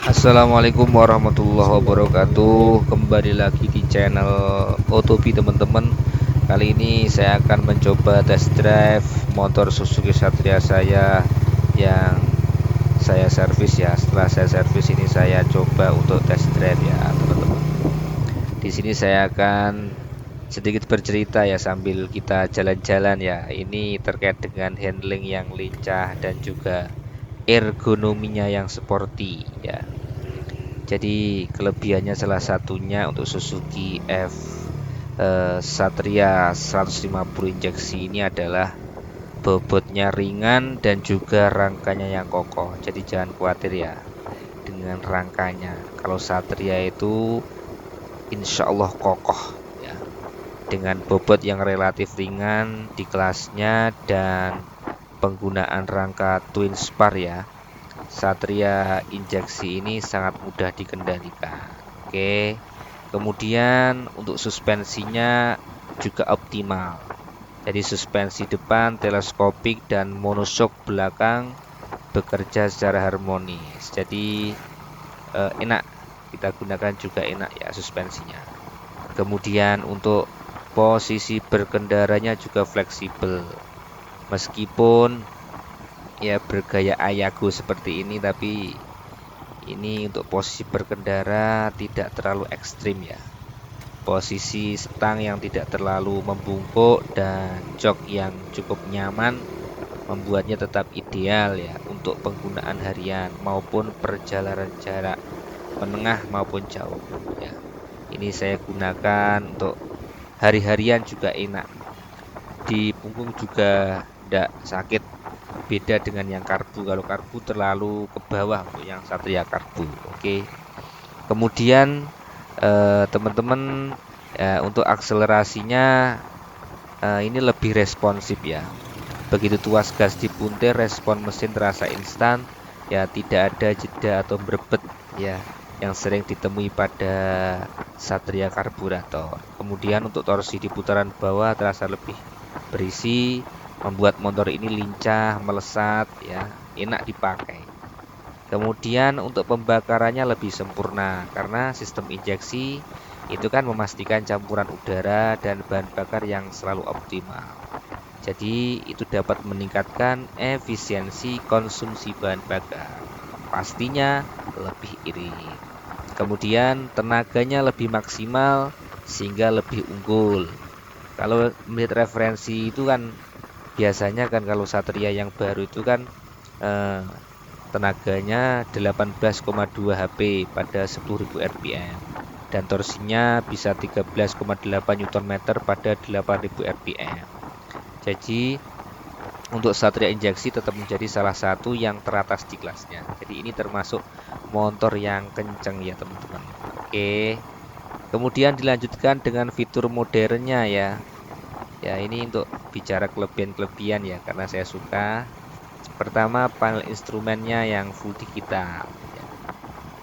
Assalamualaikum warahmatullahi wabarakatuh. Kembali lagi di channel Otobi teman-teman. Kali ini saya akan mencoba test drive motor Suzuki Satria saya yang saya servis ya. Setelah saya servis ini saya coba untuk test drive ya teman-teman. Di sini saya akan sedikit bercerita ya sambil kita jalan-jalan ya. Ini terkait dengan handling yang lincah dan juga ergonominya yang sporty ya. Jadi kelebihannya salah satunya untuk Suzuki Satria 150 injeksi ini adalah bobotnya ringan dan juga rangkanya yang kokoh. Jadi jangan khawatir ya dengan rangkanya. Kalau Satria itu insya Allah kokoh ya. Dengan bobot yang relatif ringan di kelasnya dan penggunaan rangka twin spar ya. Satria injeksi ini sangat mudah dikendalikan. Oke. Kemudian untuk suspensinya juga optimal. Jadi suspensi depan teleskopik dan monoshock belakang bekerja secara harmonis. Jadi enak kita gunakan juga enak ya suspensinya. Kemudian untuk posisi berkendaranya juga fleksibel. Meskipun ya bergaya Ayago seperti ini, tapi ini untuk posisi berkendara tidak terlalu ekstrim ya. Posisi stang yang tidak terlalu membungkuk dan jok yang cukup nyaman membuatnya tetap ideal ya untuk penggunaan harian maupun perjalanan jarak menengah maupun jauh ya. Ini saya gunakan untuk hari-harian juga enak. Di punggung juga tidak sakit. Beda dengan yang karbu. Kalau karbu terlalu ke bawah untuk yang Satria karbu. Oke. Kemudian teman-teman untuk akselerasinya ini lebih responsif ya. Begitu tuas gas dipuntir, respon mesin terasa instan ya, tidak ada jeda atau berbet ya yang sering ditemui pada Satria karburator. Kemudian untuk torsi di putaran bawah terasa lebih berisi, membuat motor ini lincah, melesat ya, enak dipakai. Kemudian untuk pembakarannya lebih sempurna karena sistem injeksi itu kan memastikan campuran udara dan bahan bakar yang selalu optimal. Jadi itu dapat meningkatkan efisiensi konsumsi bahan bakar. Pastinya lebih irit. Kemudian tenaganya lebih maksimal sehingga lebih unggul. Kalau melihat referensi itu kan biasanya kan kalau Satria yang baru itu kan eh, tenaganya 18,2 HP pada 10.000 rpm dan torsinya bisa 13,8 Nm pada 8.000 rpm. Jadi untuk Satria injeksi tetap menjadi salah satu yang teratas di kelasnya. Jadi ini termasuk motor yang kenceng ya teman-teman. Oke. Kemudian dilanjutkan dengan fitur modernnya ya. Ya ini untuk bicara kelebihan-kelebihan ya karena saya suka. Pertama, panel instrumennya yang full digital ya.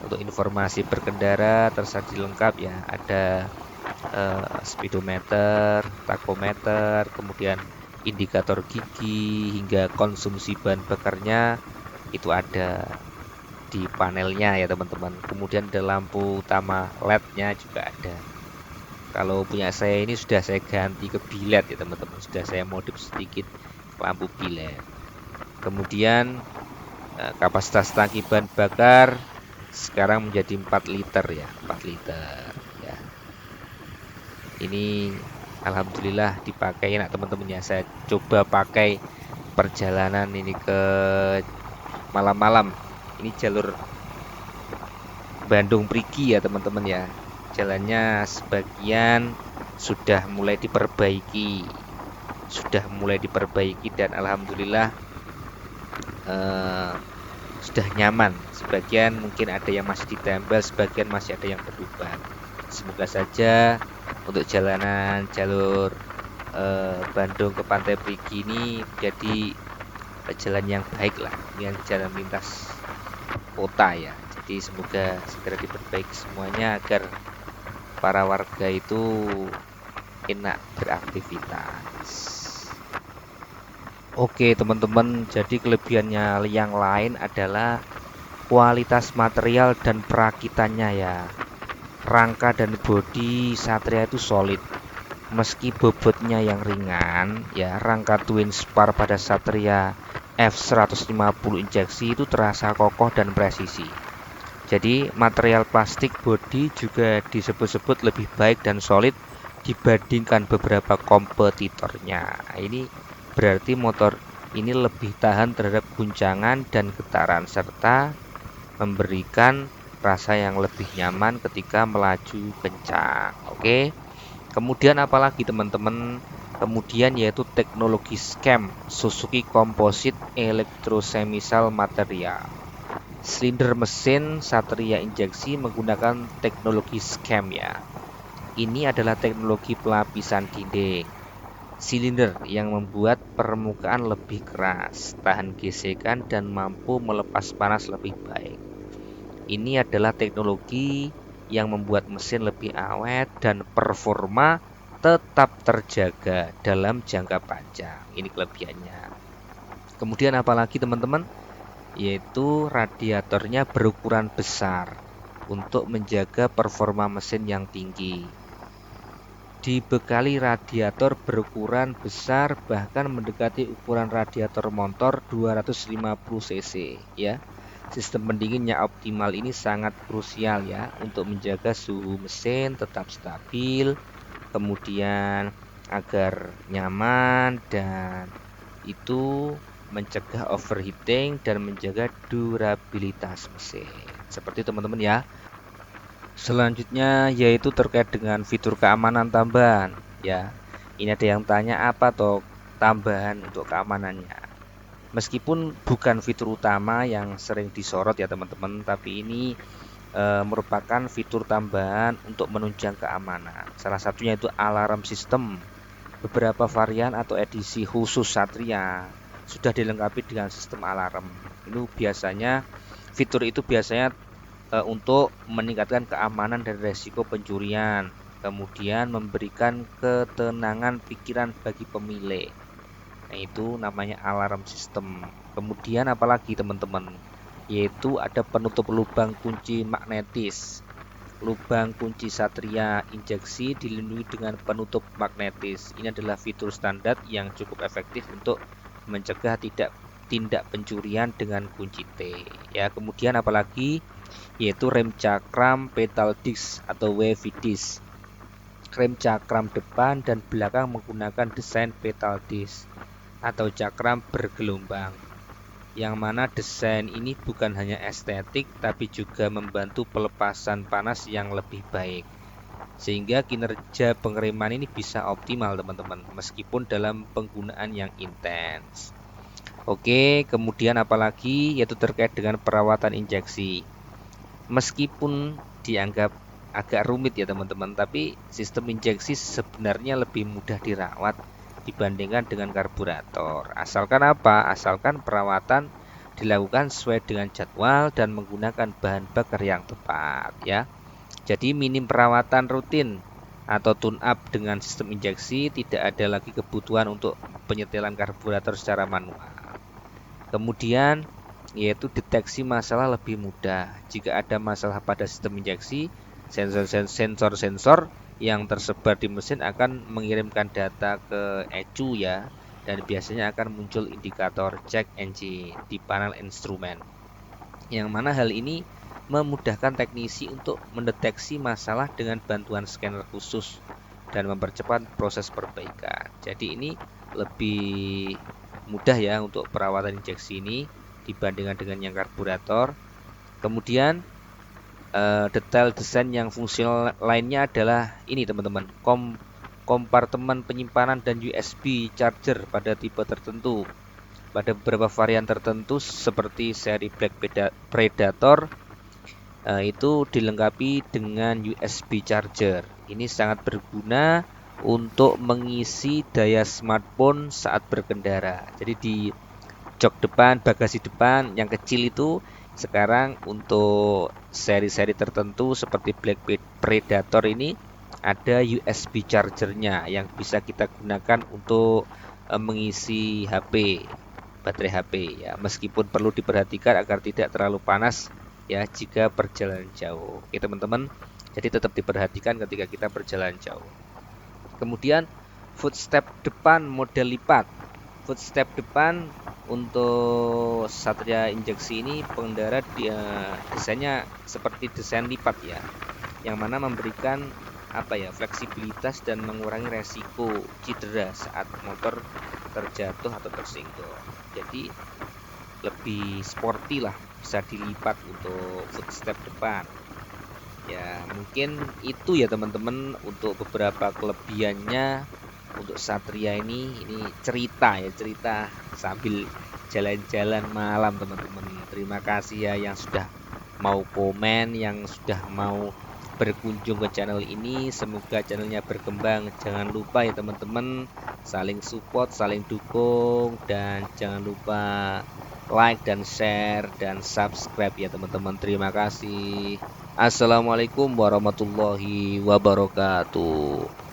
Untuk informasi berkendara tersaji lengkap ya. Ada speedometer, tachometer, kemudian indikator gigi hingga konsumsi bahan bakarnya itu ada di panelnya ya teman-teman. Kemudian ada lampu utama LED-nya juga ada. Kalau punya saya ini sudah saya ganti ke bilet ya teman-teman. Sudah saya modif sedikit lampu bilet. Kemudian kapasitas tangki bahan bakar sekarang menjadi 4 liter ya, 4 liter ya. Ini alhamdulillah dipakai enak teman-teman ya. Saya coba pakai perjalanan ini ke malam-malam. Ini jalur Bandung Prigi ya teman-teman ya. Jalannya sebagian sudah mulai diperbaiki. Sudah mulai diperbaiki dan alhamdulillah eh, sudah nyaman. Sebagian mungkin ada yang masih ditempel, sebagian masih ada yang berlubang. Semoga saja untuk jalanan jalur Bandung ke Pantai Perigi ini jadi jalan yang baik lah, dengan jalan lintas kota ya. Jadi semoga segera diperbaiki semuanya agar para warga itu enak beraktivitas. Oke teman-teman, jadi kelebihannya yang lain adalah kualitas material dan perakitannya ya. Rangka dan bodi Satria itu solid. Meski bobotnya yang ringan ya, rangka twin spar pada Satria F150 injeksi itu terasa kokoh dan presisi. Jadi material plastik bodi juga disebut-sebut lebih baik dan solid dibandingkan beberapa kompetitornya. Ini berarti motor ini lebih tahan terhadap guncangan dan getaran serta memberikan rasa yang lebih nyaman ketika melaju kencang. Oke. Kemudian apalagi teman-teman? Kemudian yaitu teknologi SCAM, Suzuki Composite Electrochemical Material. Silinder mesin Satria injeksi menggunakan teknologi SCAM ya. Ini adalah teknologi pelapisan dinding silinder yang membuat permukaan lebih keras, tahan gesekan dan mampu melepas panas lebih baik. Ini adalah teknologi yang membuat mesin lebih awet dan performa tetap terjaga dalam jangka panjang. Ini kelebihannya. Kemudian apalagi teman-teman? Yaitu radiatornya berukuran besar untuk menjaga performa mesin yang tinggi. Dibekali radiator berukuran besar bahkan mendekati ukuran radiator motor 250 cc ya. Sistem pendinginnya optimal ini sangat krusial ya untuk menjaga suhu mesin tetap stabil, kemudian agar nyaman dan itu mencegah overheating dan menjaga durabilitas mesin. Seperti teman-teman ya. Selanjutnya yaitu terkait dengan fitur keamanan tambahan ya. Ini ada yang tanya apa toh tambahan untuk keamanannya. Meskipun bukan fitur utama yang sering disorot ya teman-teman, tapi ini merupakan fitur tambahan untuk menunjang keamanan. Salah satunya itu alarm sistem. Beberapa varian atau edisi khusus Satria sudah dilengkapi dengan sistem alarm. Fitur itu biasanya untuk meningkatkan keamanan dan resiko pencurian, kemudian memberikan ketenangan pikiran bagi pemilik. Nah, itu namanya alarm sistem. Kemudian apalagi teman-teman? Yaitu ada penutup lubang kunci magnetis. Lubang kunci Satria injeksi dilindungi dengan penutup magnetis. Ini adalah fitur standar yang cukup efektif untuk mencegah tindak pencurian dengan kunci T. Ya, kemudian apalagi? Yaitu rem cakram pedal disc atau wavy disc. Rem cakram depan dan belakang menggunakan desain pedal disc atau cakram bergelombang, yang mana desain ini bukan hanya estetik tapi juga membantu pelepasan panas yang lebih baik, sehingga kinerja pengereman ini bisa optimal teman-teman meskipun dalam penggunaan yang intens. Oke, kemudian apalagi? Yaitu terkait dengan perawatan injeksi. Meskipun dianggap agak rumit ya teman-teman, tapi sistem injeksi sebenarnya lebih mudah dirawat dibandingkan dengan karburator. Asalkan apa? Asalkan perawatan dilakukan sesuai dengan jadwal dan menggunakan bahan bakar yang tepat ya. Jadi minim perawatan rutin atau tune up dengan sistem injeksi, tidak ada lagi kebutuhan untuk penyetelan karburator secara manual. Kemudian yaitu deteksi masalah lebih mudah. Jika ada masalah pada sistem injeksi, sensor-sensor yang tersebar di mesin akan mengirimkan data ke ECU ya, dan biasanya akan muncul indikator check engine di panel instrumen, yang mana hal ini memudahkan teknisi untuk mendeteksi masalah dengan bantuan scanner khusus dan mempercepat proses perbaikan. Jadi ini lebih mudah ya untuk perawatan injeksi ini dibandingkan dengan yang karburator. Kemudian detail desain yang fungsional lainnya adalah ini teman-teman, kompartemen penyimpanan dan USB charger pada tipe tertentu. Pada beberapa varian tertentu seperti seri Black Predator itu dilengkapi dengan USB charger. Ini sangat berguna untuk mengisi daya smartphone saat berkendara. Jadi di jok depan, bagasi depan yang kecil itu sekarang untuk seri-seri tertentu seperti Black Predator ini ada USB chargernya yang bisa kita gunakan untuk mengisi HP, baterai HP ya. Meskipun perlu diperhatikan agar tidak terlalu panas ya jika perjalanan jauh. Oke teman-teman, jadi tetap diperhatikan ketika kita berjalan jauh. Kemudian footstep depan model lipat. Footstep depan untuk Satria injeksi ini pengendara desainnya seperti desain lipat ya, yang mana memberikan fleksibilitas dan mengurangi resiko cedera saat motor terjatuh atau tersinggung. Jadi lebih sporty lah, bisa dilipat untuk footstep depan. Ya mungkin itu ya teman-teman untuk beberapa kelebihannya untuk Satria ini cerita sambil jalan-jalan malam teman-teman. Terima kasih ya yang sudah mau komen, yang sudah mau berkunjung ke channel ini. Semoga channelnya berkembang. Jangan lupa ya teman-teman, saling support, saling dukung, dan jangan lupa like dan share dan subscribe ya teman-teman. Terima kasih. Assalamualaikum warahmatullahi wabarakatuh.